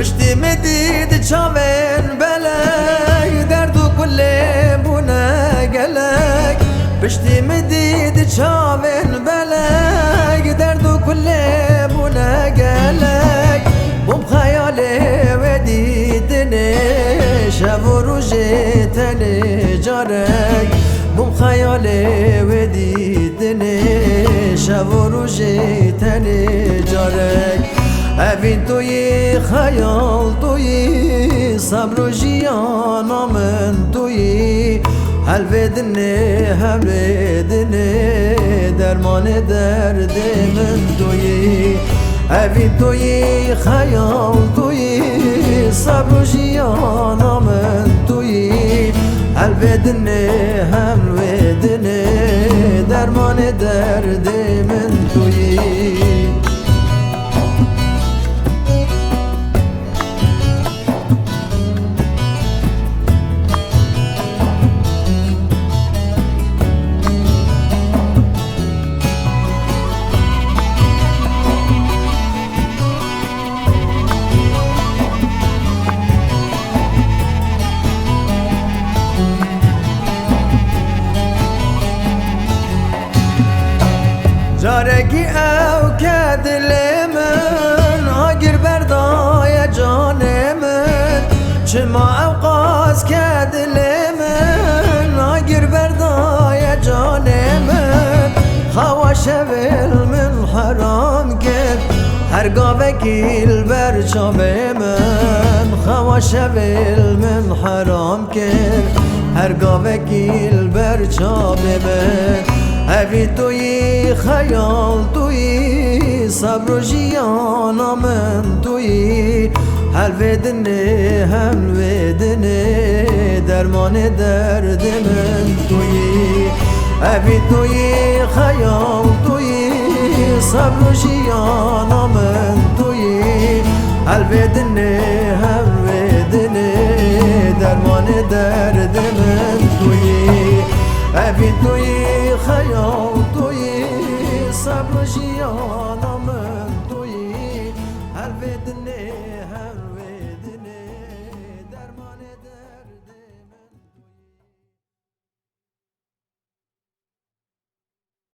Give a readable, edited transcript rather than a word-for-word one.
پشتی مدید چاوین بلک درد و کل بونه گلک پشتی مدید چاوین بلک درد و کل بونه گلک بوم خیال و دیدنه شب و روز تنه جارک بوم خیال و دیدنه شب و روز تنه جارک اوین توی خیال توی صبر و جیانا من توی حلوه دنه درمان درد من توی اوین توی خیال توی صبر و جیانا من توی حلوه دنه درمان درد من توی جارگی او که دل من آگر بردای جان من چما او قاس که دل من آگر بردای جان من خواش ول من حرام کرد هرگاه وکیل بر چاب من خواش ول من حرام کرد هرگاه وکیل بر چاب من اوی توی خیال توی صبر و جیانا من توی حلوه دنه درمان درد من توی اوی توی خیال توی صبر و جیانا من توی حلوه دنه درمان درد من توی اوی توی خیال توی صبر جیانا من توی حلوه دنه